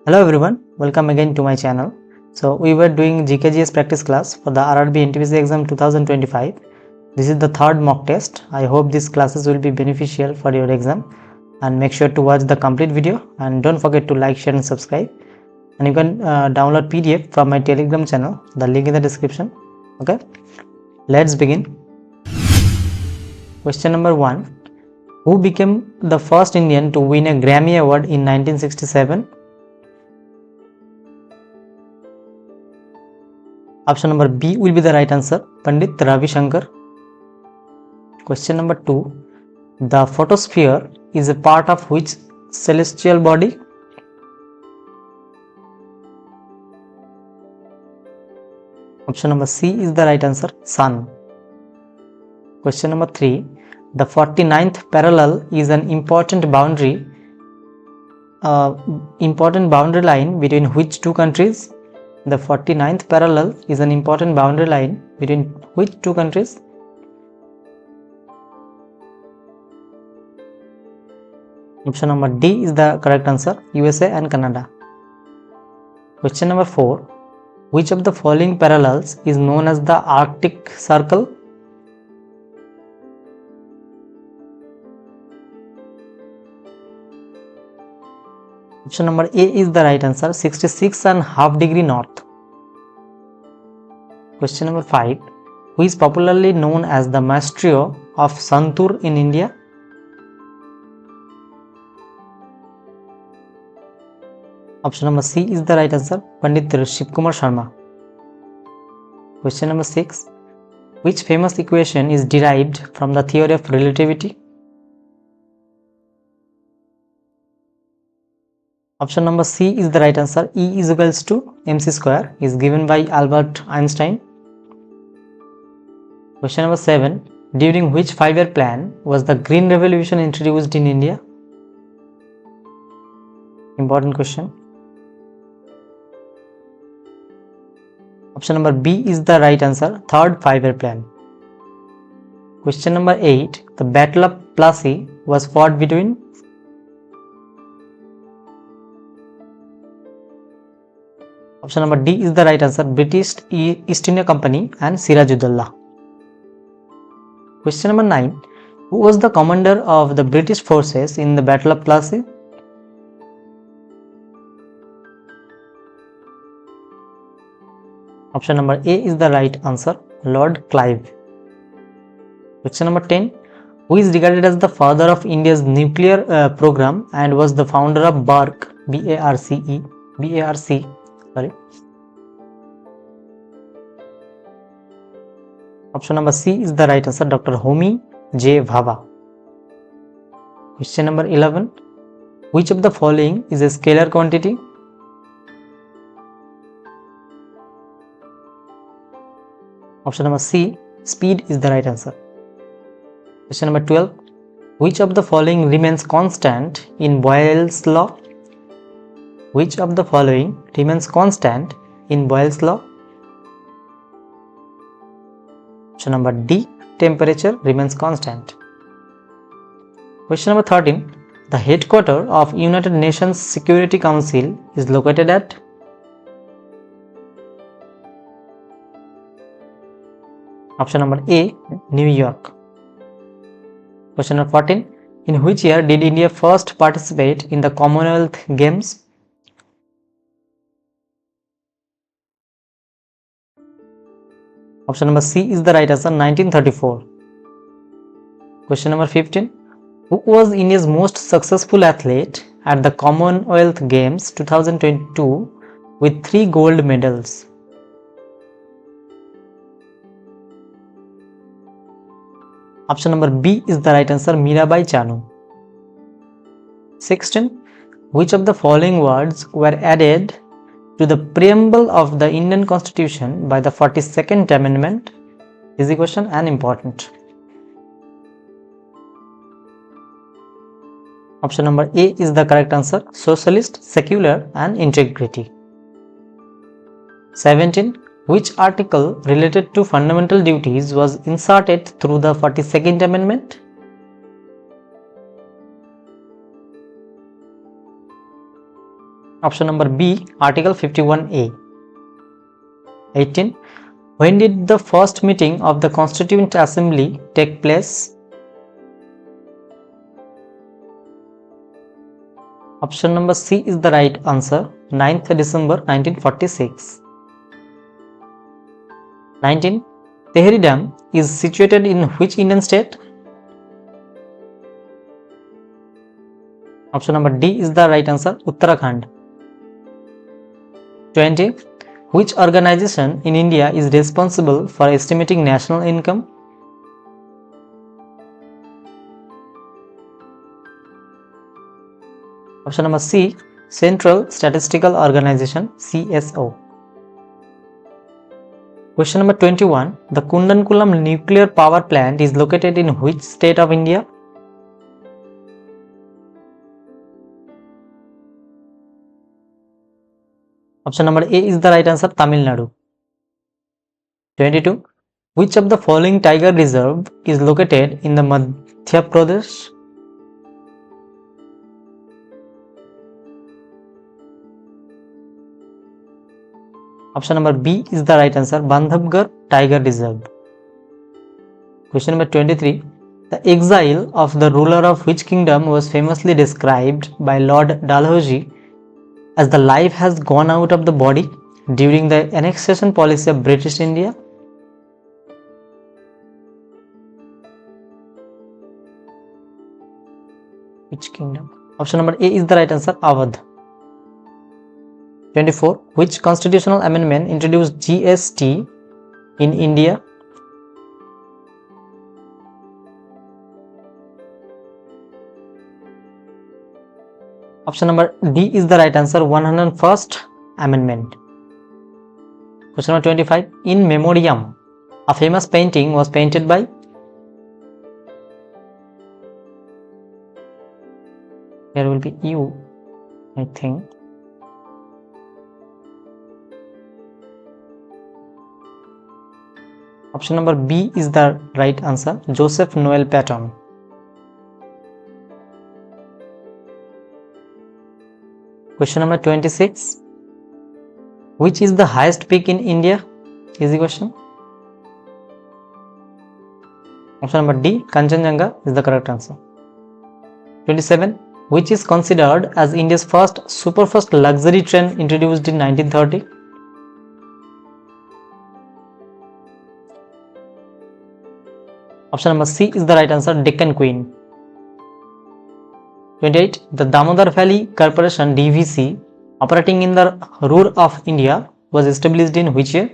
Hello everyone, welcome again to my channel. So we were doing GKGS practice class for the RRB NTPC exam 2025. This is the third mock test. I hope these classes will be beneficial for your exam, and make sure to watch the complete video and don't forget to like, share and subscribe. And you can download PDF from my Telegram channel, the link in the description. Okay, let's begin. Question number 1. Who became the first Indian to win a Grammy Award in 1967? Option number B will be the right answer, Pandit Ravi Shankar. Question number 2. The photosphere is a part of which celestial body? Option number C is the right answer, Sun. Question number 3. The 49th parallel is an important boundary line between which two countries? The 49th parallel is an important boundary line between which two countries? Option number D is the correct answer, USA and Canada. Question number 4. Which of the following parallels is known as the Arctic Circle? Option number A is the right answer, 66.5 degree north. Question number 5. Who is popularly known as the Maestro of Santur in India? Option number C is the right answer, Pandit Shivkumar Sharma. Question number 6. Which famous equation is derived from the theory of relativity? Option number C is the right answer, E is equals to mc square, is given by Albert Einstein. Question number 7. During which 5-year plan was the Green Revolution introduced in India? Important question. Option number B is the right answer, third 5-year plan. Question number 8. The Battle of Plassey was fought between? Option number D is the right answer, British East India Company and Siraj-ud-Daulah. Question number 9. Who was the commander of the British forces in the Battle of Plassey? Option number A is the right answer, Lord Clive. Question number 10. Who is regarded as the father of India's nuclear program and was the founder of BARC? BARC. Option number C is the right answer, Dr. Homi J. Bhabha. Question number 11. Which of the following is a scalar quantity? Option number C, speed is the right answer. Question number 12. Which of the following remains constant in Boyle's law? Which of the following remains constant in Boyle's law? Option number D, temperature remains constant. Question number 13. The headquarters of United Nations Security Council is located at? Option number A, New York. Question number 14. In which year did India first participate in the Commonwealth Games? Option number C is the right answer, 1934. Question number 15. Who was India's most successful athlete at the Commonwealth Games 2022 with 3 gold medals? Option number B is the right answer, Mirabai Chanu. 16. Which of the following words were added to the preamble of the Indian Constitution by the 42nd Amendment? Easy question and important. Option number A is the correct answer, socialist, secular and integrity. 17. Which article related to fundamental duties was inserted through the 42nd Amendment? Option number B, Article 51A. 18. When did the first meeting of the Constituent Assembly take place? Option number C is the right answer, 9th December 1946. 19. Tehri Dam is situated in which Indian state? Option number D is the right answer, Uttarakhand. 20. Which organization in India is responsible for estimating national income? Option number C, Central Statistical Organization, CSO. Question number 21. The Kundankulam nuclear power plant is located in which state of India? Option number A is the right answer, Tamil Nadu. 22. Which of the following tiger reserve is located in the Madhya Pradesh? Option number B is the right answer, Bandhavgarh Tiger Reserve. Question number 23. The exile of the ruler of which kingdom was famously described by Lord Dalhousie as the life has gone out of the body during the annexation policy of British India? Which kingdom? Option number A is the right answer, Awadh. 24. Which constitutional amendment introduced GST in India? Option number D is the right answer, 101st Amendment. Question number 25. In Memoriam, a famous painting was painted by? There will be U, I think. Option number B is the right answer, Joseph Noel Patton. Question number 26. Which is the highest peak in India? Easy question. Option number D, Kanchenjunga is the correct answer. 27. Which is considered as India's first superfast luxury train introduced in 1930? Option number C is the right answer, Deccan Queen. 28. The Damodar Valley Corporation DVC operating in the Ruhr of India was established in which year?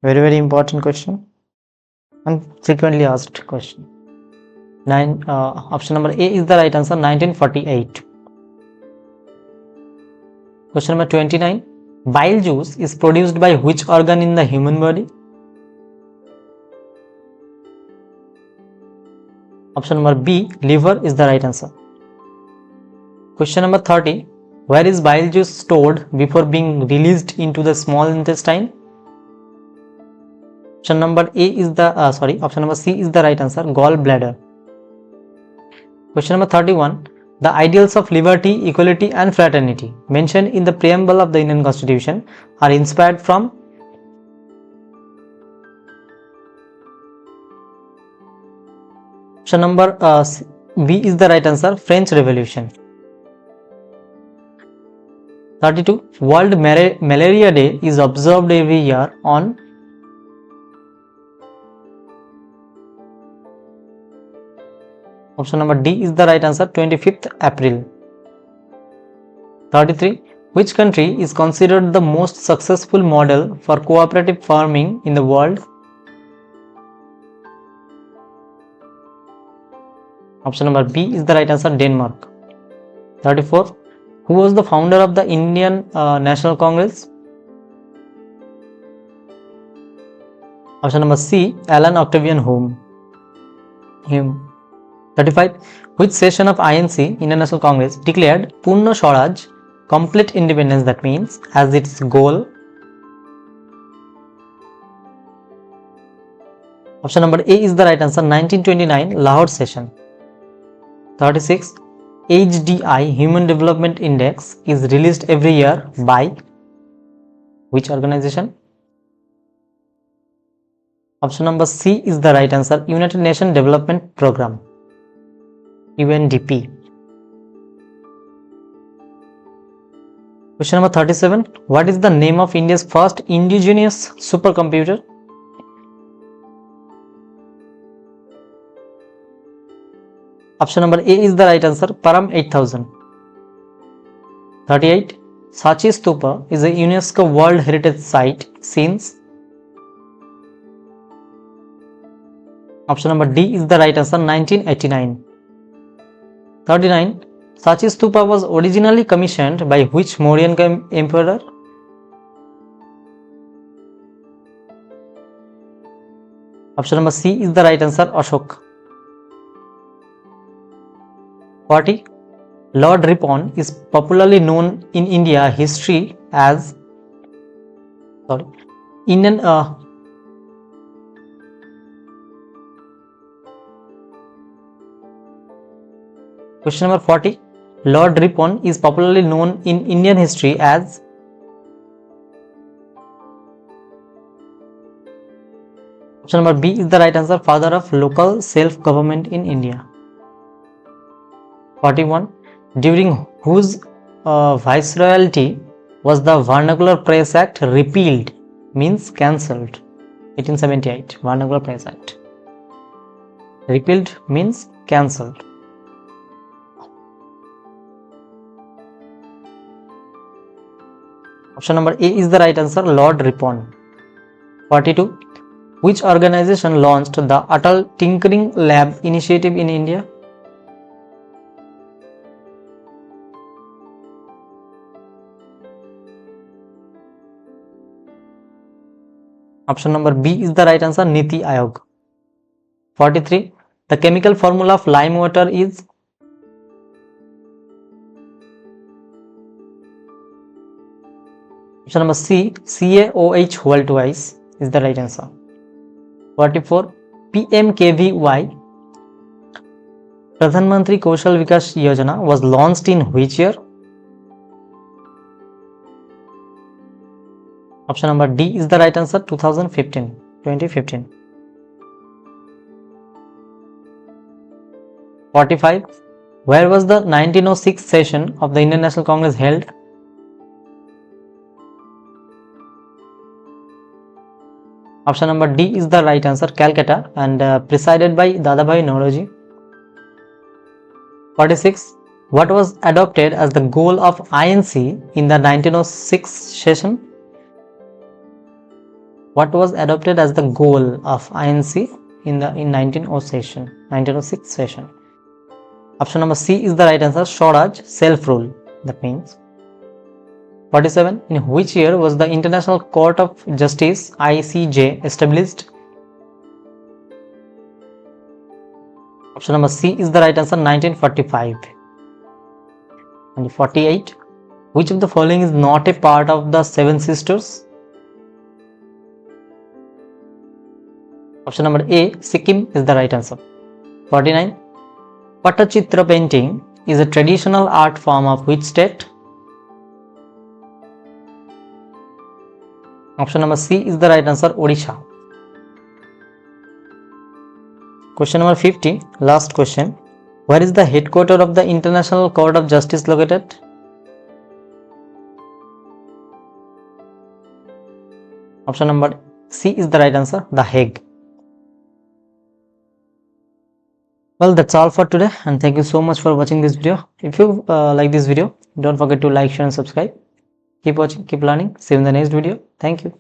Very important question and frequently asked question. Option number A is the right answer, 1948. Question number 29. Bile juice is produced by which organ in the human body? Option number B, liver is the right answer. Question number 30. Where is bile juice stored before being released into the small intestine? Option number A is the option number C is the right answer, gallbladder. Question number 31. The ideals of liberty, equality and fraternity mentioned in the preamble of the Indian Constitution are inspired from? Option number B is the right answer, French Revolution. 32. World Malaria Day is observed every year on? Option number D is the right answer, 25th April. 33. Which country is considered the most successful model for cooperative farming in the world? Option number B is the right answer, Denmark. 34. Who was the founder of the Indian National Congress? Option number C, Alan Octavian Hume. 35. Which session of INC, Indian National Congress, declared Purna Swaraj, complete independence, that means, as its goal? Option number A is the right answer, 1929 Lahore session. 36. HDI Human Development Index is released every year by which organization? Option number C is the right answer. United Nations Development Program, UNDP. Question number 37. What is the name of India's first indigenous supercomputer? Option number A is the right answer. Param 8000. 38. Sachi Stupa is a UNESCO World Heritage Site since. Option number D is the right answer. 1989. 39. Sachi Stupa was originally commissioned by which Mauryan emperor? Option number C is the right answer. Ashok. 40. Lord Ripon is popularly known in India history as Question number 40. Lord Ripon is popularly known in Indian history as. Option number B is the right answer. Father of local self-government in India. 41. During whose viceroyalty was the Vernacular Press Act repealed, means cancelled? 1878. Vernacular Press Act. Repealed means cancelled. Option number A is the right answer. Lord Ripon. 42. Which organization launched the Atal Tinkering Lab initiative in India? Option number B is the right answer. Niti Aayog. 43. The chemical formula of lime water is. Option number C, CaOH whole twice is the right answer. 44. PMKVY, Pradhan Mantri Kaushal Vikas Yojana, was launched in which year? Option number D is the right answer. 2015. 45. Where was the 1906 session of the Indian National Congress held? Option number D is the right answer. Calcutta, and presided by Dadabhai Naoroji. 46. What was adopted as the goal of INC in the 1906 session? What was adopted as the goal of INC in 1906 session? Option number C is the right answer. Swaraj, self-rule. That means. 47. In which year was the International Court of Justice ICJ established? Option number C is the right answer. 1945. And 48. Which of the following is not a part of the Seven Sisters? Option number A, Sikkim is the right answer. 49. Pattachitra painting is a traditional art form of which state? Option number C is the right answer. Odisha. Question number 50, last question. Where is the headquarters of the International Court of Justice located? Option number C is the right answer. The Hague. Well, that's all for today, and thank you so much for watching this video. If you like this video, don't forget to like, share and subscribe. Keep watching, keep learning. See you in the next video. Thank you.